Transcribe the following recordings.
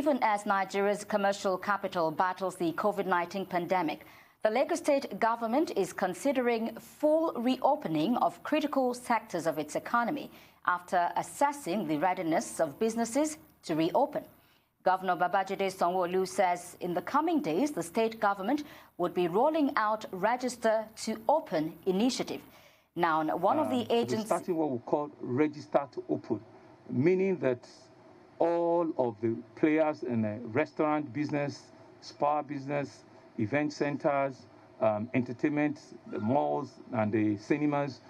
even as Nigeria's commercial capital battles the COVID-19 pandemic, the Lagos State government is considering full reopening of critical sectors of its economy after assessing the readiness of businesses to reopen. Governor Babajide Sanwo-Olu says in the coming days, the state government would be rolling out Register to Open initiative. Now, one of the agents... We're starting what we call Register to Open, meaning that all of the players in the restaurant business, spa business, event centers, entertainment, the malls and the cinemas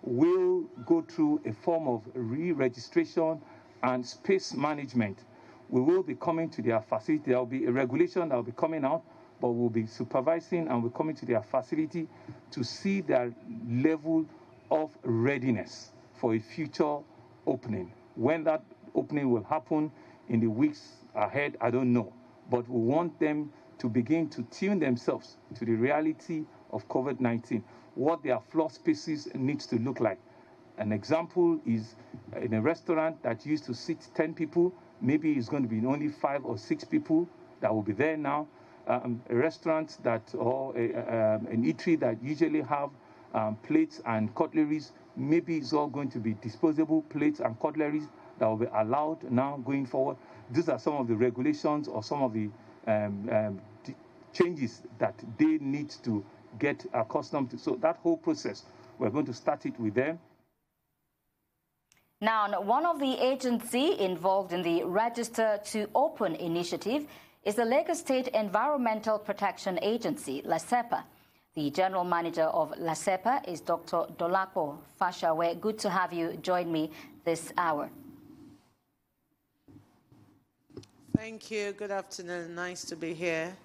will go through a form of re-registration and space management. We will be coming to their facility. There will be a regulation that will be coming out, but we'll be supervising and we're coming to their facility to see their level of readiness for a future opening. When that opening will happen in the weeks ahead, I don't know. But we want them to begin to tune themselves to the reality of COVID-19, what their floor spaces needs to look like. An example is in a restaurant that used to seat 10 people, maybe it's going to be only 5 or 6 people that will be there now. A restaurant that, or an eatery that usually have plates and cutleries, maybe it's all going to be disposable plates and cutleries that will be allowed now going forward. These are some of the regulations or some of the changes that they need to get accustomed to. So that whole process, we're going to start it with them. Now, one of the agencies involved in the Register to Open initiative is the Lagos State Environmental Protection Agency, LASEPA. The general manager of LASEPA is Dr. Dolapo Fasawe. Good to have you join me this hour. Thank you. Good afternoon. Nice to be here.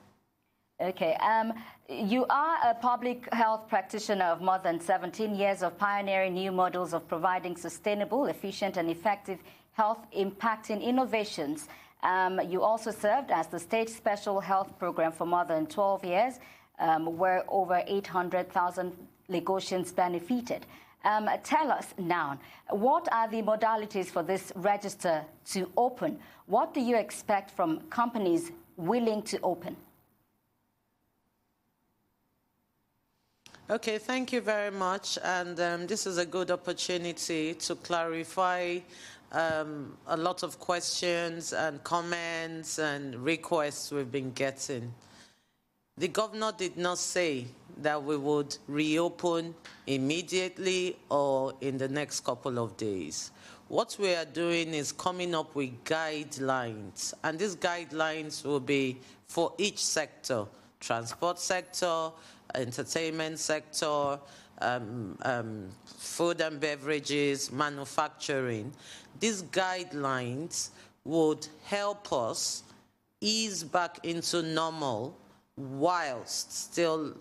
Okay. You are a public health practitioner of more than 17 years of pioneering new models of providing sustainable, efficient and effective health impacting innovations. You also served as the state special health program for more than 12 years, where over 800,000 Lagosians benefited. Tell us now, what are the modalities for this Register to Open? What do you expect from companies willing to open? Okay, thank you very much. And this is a good opportunity to clarify a lot of questions and comments and requests we've been getting. The governor did not say that we would reopen immediately or in the next couple of days. What we are doing is coming up with guidelines, and these guidelines will be for each sector: transport sector, entertainment sector, food and beverages, manufacturing. These guidelines would help us ease back into normal whilst still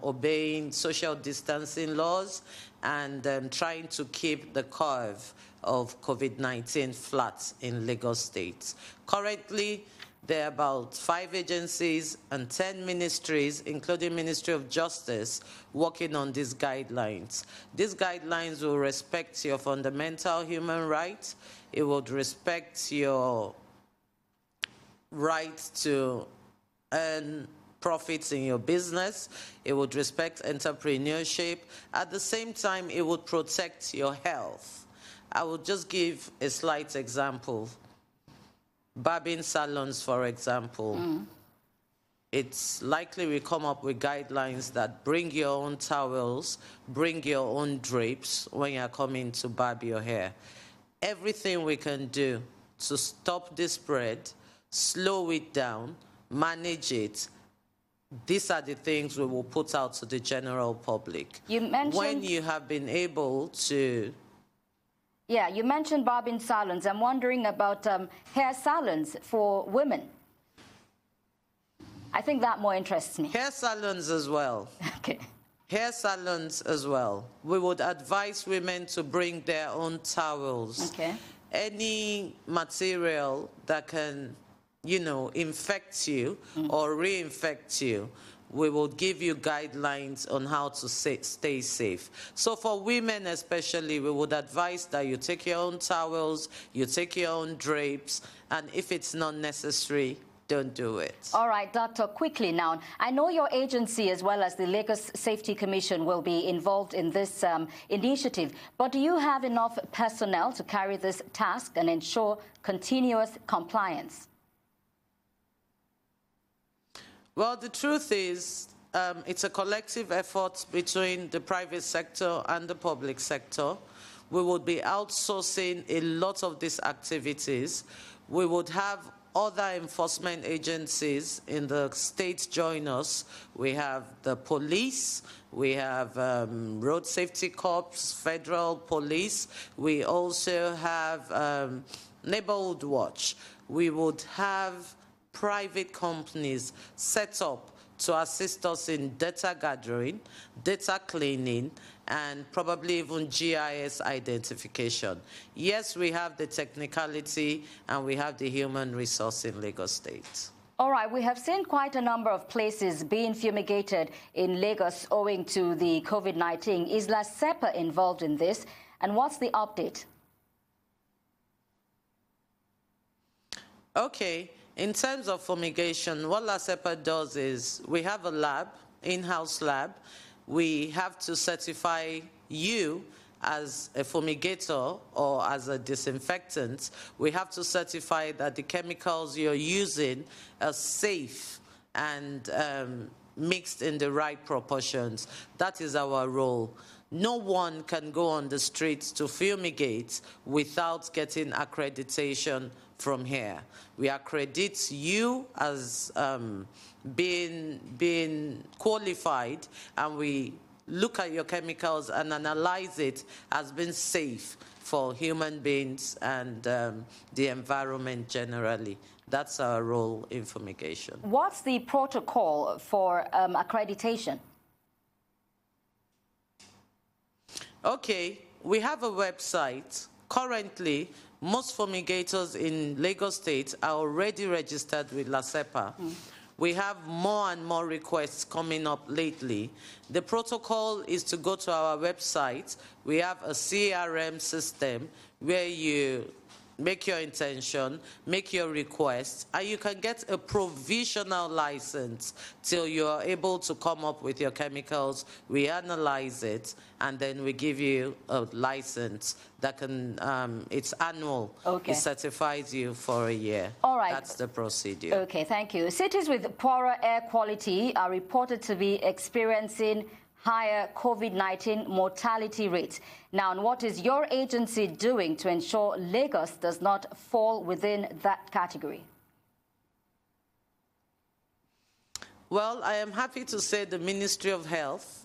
obeying social distancing laws and trying to keep the curve of COVID-19 flat in Lagos State. Currently, there are about 5 agencies and 10 ministries, including Ministry of Justice, working on these guidelines. These guidelines will respect your fundamental human rights. It would respect your right to earn profits in your business. It would respect entrepreneurship. At the same time, it would protect your health. I will just give a slight example. Barbing salons, for example. It's likely we come up with guidelines that bring your own towels, bring your own drapes when you're coming to barb your hair. Everything we can do to stop the spread, slow it down, manage it, these are the things we will put out to the general public. You mentioned... When you have been able to... Yeah, you mentioned barbing salons. I'm wondering about hair salons for women. I think that more interests me. Hair salons as well. Okay. Hair salons as well. We would advise women to bring their own towels. Okay. Any material that can, you know, infect you or reinfect you, we will give you guidelines on how to stay safe. So for women especially, we would advise that you take your own towels, you take your own drapes, and if it's not necessary, don't do it. All right, Doctor, quickly now. I know your agency as well as the Lagos Safety Commission will be involved in this initiative, but do you have enough personnel to carry this task and ensure continuous compliance? Well, the truth is, it's a collective effort between the private sector and the public sector. We would be outsourcing a lot of these activities. We would have other enforcement agencies in the state join us. We have the police, we have road safety corps, federal police. We also have neighborhood watch. We would have private companies set up to assist us in data gathering, data cleaning, and probably even GIS identification. Yes, we have the technicality and we have the human resource in Lagos State. All right, we have seen quite a number of places being fumigated in Lagos owing to the COVID-19. Is LASEPA involved in this? And what's the update? Okay. In terms of fumigation, what LASEPA does is we have a lab, in-house lab. We have to certify you as a fumigator or as a disinfectant. We have to certify that the chemicals you're using are safe and mixed in the right proportions. That is our role. No one can go on the streets to fumigate without getting accreditation from here. We accredit you as being qualified, and we look at your chemicals and analyze it as being safe for human beings and the environment generally. That's our role in fumigation. What's the protocol for accreditation? Okay, we have a website. Currently, most fumigators in Lagos State are already registered with LASEPA. We have more and more requests coming up lately. The protocol is to go to our website. We have a CRM system where you make your intention, make your request, and you can get a provisional license till you are able to come up with your chemicals. We analyze it, and then we give you a license that can, it's annual. Okay. It certifies you for a year. All right. That's the procedure. Okay, thank you. Cities with poorer air quality are reported to be experiencing higher COVID-19 mortality rates. Now, what is your agency doing to ensure Lagos does not fall within that category? Well, I am happy to say the Ministry of Health,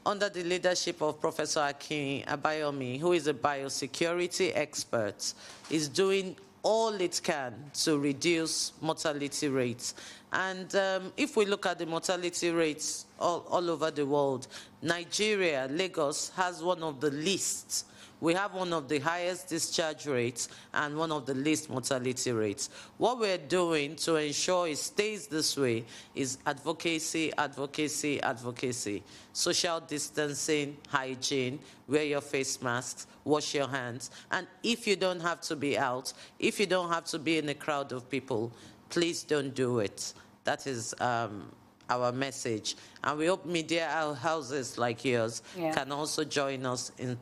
under the leadership of Professor Akin Abayomi, who is a biosecurity expert, is doing all it can to reduce mortality rates. And if we look at the mortality rates all over the world, Nigeria, Lagos, has one of the least. We have one of the highest discharge rates and one of the least mortality rates. What we're doing to ensure it stays this way is advocacy, advocacy, advocacy. Social distancing, hygiene, wear your face masks, wash your hands. And if you don't have to be out, if you don't have to be in a crowd of people, please don't do it. That is our message. And we hope media houses like yours can also join us in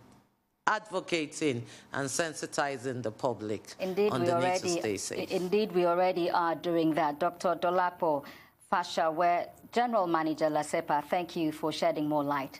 advocating and sensitizing the public on the need to stay safe. Indeed, we already are doing that. Dr. Dolapo Fasawe, General Manager, LASEPA, thank you for shedding more light.